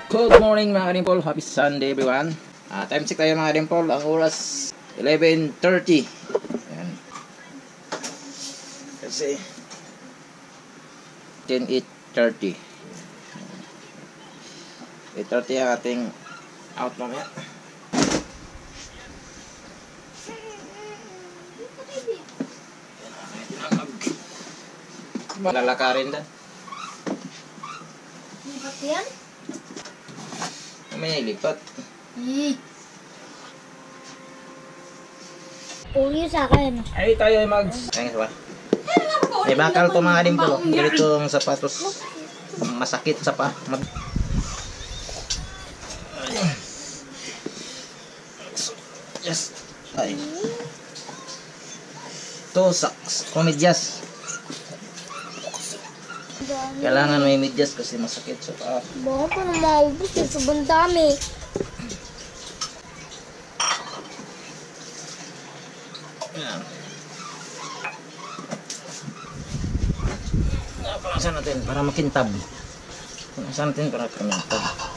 Good morning mga Dimple, happy Sunday everyone. Time check tayo mga Dimple, ang oras 11:30. Ayan. Kasi 8:30 ang ating out mamaya. Malalakarin din. Lipat yan? May lipat. Uli sa akin. Ay tayo ay mag... Ay, ba? May bakal to mga Dimple. Ganitong sapatos. Masakit sa pa. Yes. Ay. To socks. Medyas. Kailangan may medyas kasi masakit sa paa. Baka pa na maubos yung sobrang dami. Ayan. Napakasan natin para makintab. Napakasan natin para makintab.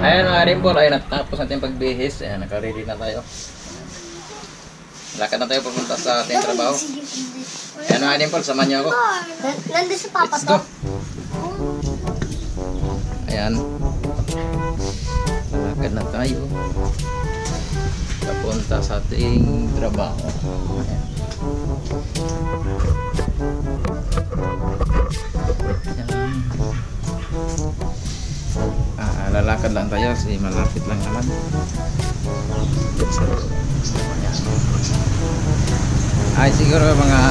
Ayan mga Dimple, ay natapos natin pagbihis. Ayan, naka-ready na tayo. Lakad na tayo pupunta sa ating trabaho. Ayan mga Dimple, samahan niyo ako. Nandun si Papa Let's to. go. Ayan. Lakad na tayo. Papunta sa ating trabaho. Ayan. Lalakad lang tayo kasi malapit lang naman. Ay siguro mga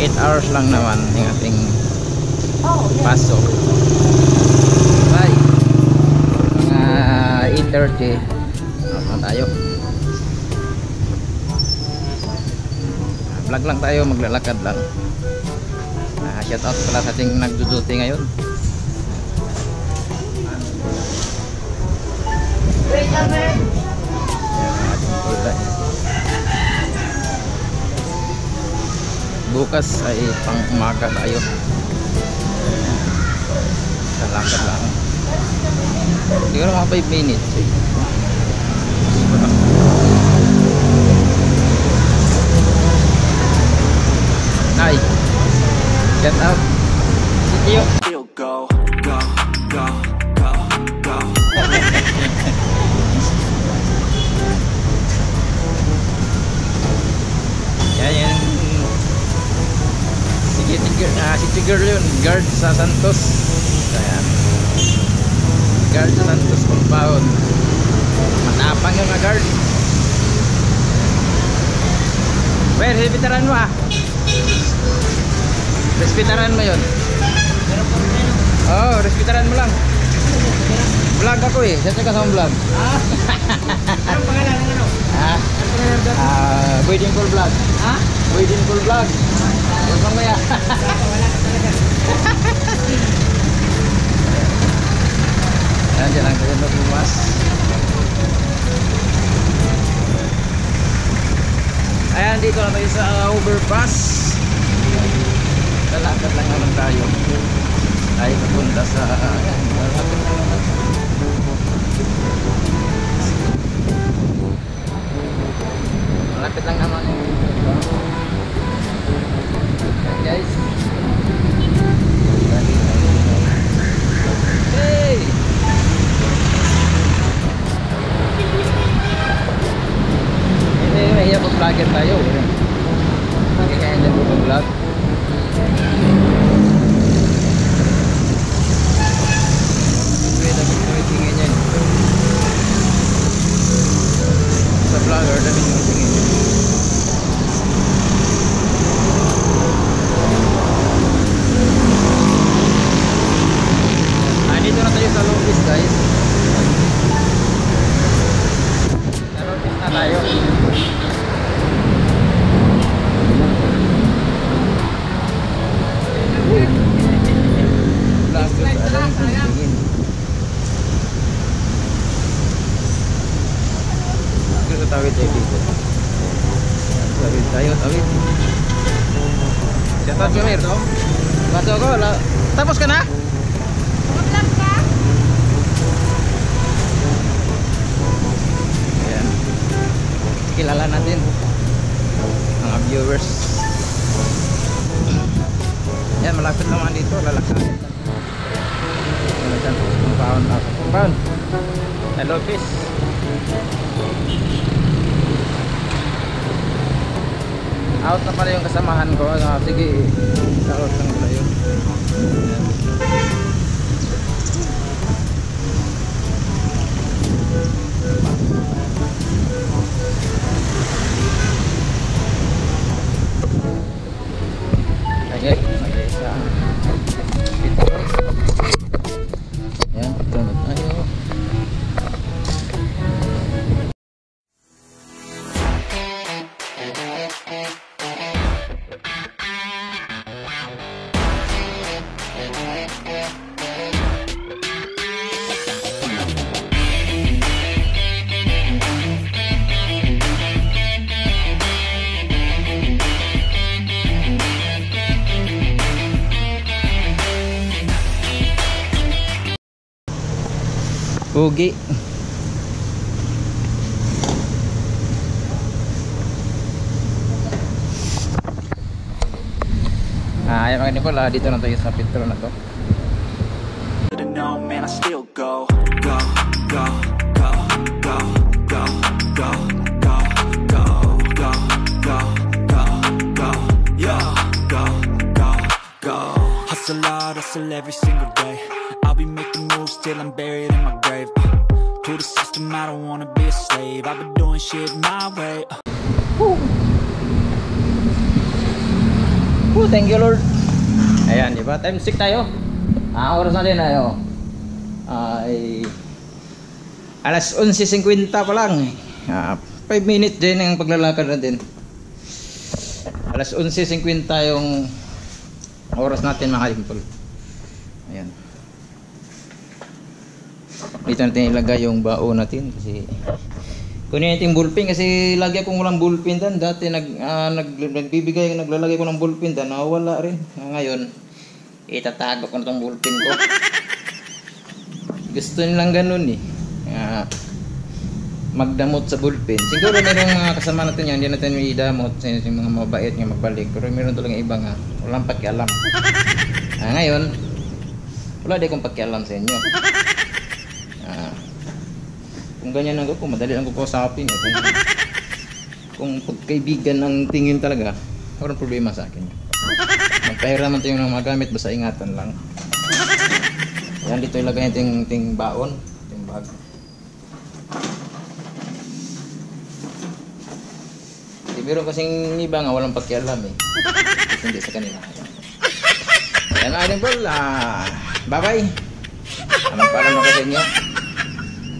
8 hours lang naman yung ating pasok. Bye. Mga 8:30 na tayo. Vlog lang tayo, maglalakad lang. Shout out pala sa ating nagduduty ngayon. Bukas ay pang umaga tayo. Lakad lang. Siguro mga 5 minutes. Nay, get out. Sit you. Go, go, go, go, go. Yan. Si girl yun, guard sa Santos. Ayan. Guard sa Santos compound. Matapang yung guard. Well, respetaran mo Respetaran mo yun. Oh, respetaran mo lang. Vlog ako Saan ka sa vlog? Anong pangalan ng ano? Boy Dimple Vlog. Boy Dimple Vlog. Huwag mamaya. Ayan, dyan lang tayo magbumas. Ayan, dito na tayo sa overpass. Lalakad lang naman tayo. Tayo papunta sa... Ayan, lalakad lang naman. Malapit lang naman. Ayan guys. Hey! na tayo sa Lopez guys. Sa Lopez na tayo. Plastic alam tingin. Dito sa tawid tayo dito. Tawid tayo, tawid. Siya tayo Mir. Bato ko, tapos ka na? Mag-vlog ka? Ayan. Kilala natin mga viewers. Yan, malapit naman dito, lalakarin lang. Ano dyan? Compound ako. Compound. Hello, peace. Out na pala yung kasamahan ko. Sige, out lang pala yun. Ayan. Okay, mag-isa. Ayan, ito na tayo. Pugi. Ayan mga nipol, dito na tayo sa Petro na to. No, man, I still go, go, go, go, go, go, go, go, go, go, go, go, go, yo, go, go, go. Hustle hard, hustle every single day. I'll be making moves till I'm buried in my grave. To the system, I don't wanna be a slave. I've been doing shit my way. Thank you Lord. Ayan, diba? Time 6 tayo. Oras natin ayo. Ay alas 11:50 pa lang. 5 minutes din ang paglalakad natin. Alas 11:50 yung oras natin mga limpol. Ayan. Dito natin ilagay yung bao natin kasi kunin natin yung ballpen kasi lagi akong walang ballpen dan. Dati naglalagay ko ng ballpen dan, nawala rin. Ngayon itatago ko na tong ballpen ko. Gusto nilang ganun eh. Magdamot sa ballpen. Siguro mayroong mga kasama natin yan, hindi natin may idamot sa yung mga mabait nga magbalik. Pero mayroon talagang iba nga, walang pakialam. Ngayon, wala di akong pakialam sa inyo. Kung ganyan lang ako, madali lang ko kausapin. Kung pagkaibigan ang tingin talaga, walang problema sa akin. Magpahiraman tayo ng mga gamit, basta ingatan lang. Yan, dito ilagay natin yung baon, yung bag. Meron kasing iba nga walang pakialam eh. Kasi hindi sa kanila. Yan mga idol, bye bye. Anong paalam ako sa inyo?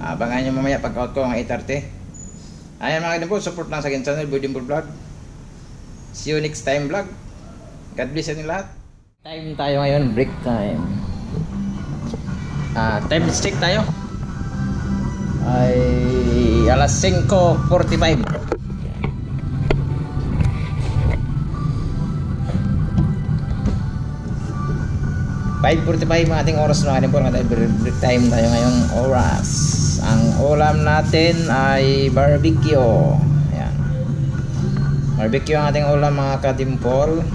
Abangan nyo mamaya pag-out ko ang 8:30. Ayan mga idol, support lang sa akin channel, Budimple Vlog. See you next time vlog. God bless inyo lahat. Time tayo ngayon, break time. Time check tayo. Ay alas 5:45. 5:45 ang ating oras na po. Break time tayo ngayong oras. Ang ulam natin ay barbecue. Ayan. Barbecue ang ating ulam mga kadimpol.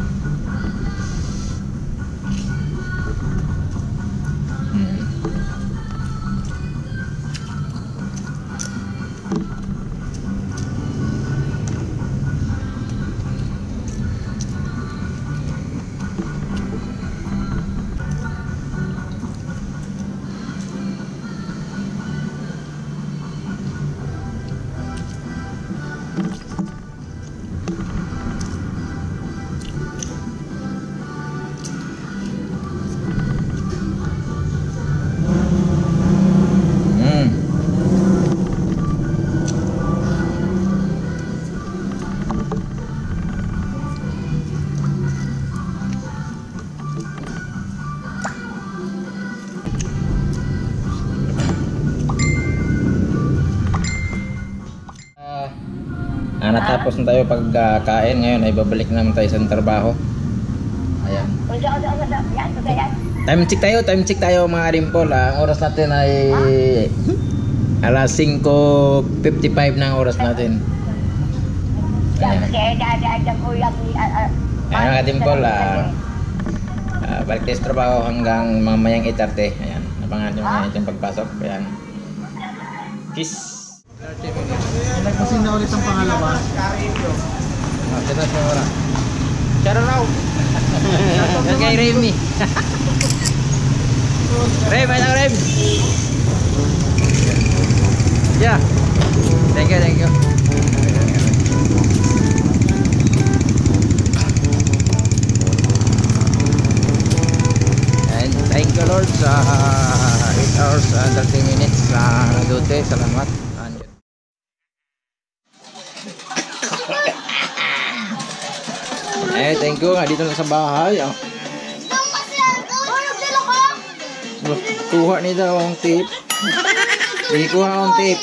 Natapos na tayo pagkain. Ngayon ay babalik naman tayo sa trabaho. Ayan. Time check tayo mga Dimple. Ang oras natin ay alas 5:55 na ang oras natin. Ayan. Ayan mga Dimple. Balik tayo sa trabaho hanggang mamayang 8:30. Ayan. Napangan nyo mga itong pagpasok. Ayan. Peace. Nagpasin na ulit ang pangalawa. Tinas mo muna. Shout out! Yan kay Remy. Rem, ayun Rem! Yeah. Thank you. And thank you Lord sa 8 hours and 30 minutes na nagduty. Salamat. Thank you nga dito na sa bahay. Kuha nito akong tip. Hindi kuha akong tip.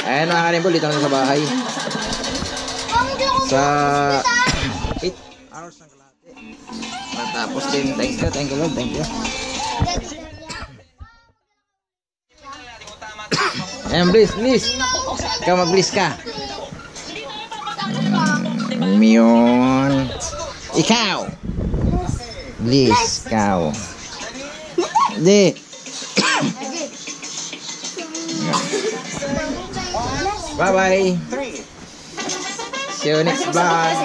Ayan mga Dimple, dito na sa bahay. Sa 8 hours ng kalahati. Matapos din. Thank you Lord, thank you. Ayan, please. Ikaw mag-please ka. Mion. Ikaw. Please, ikaw. Di. Bye-bye. See you next vlog.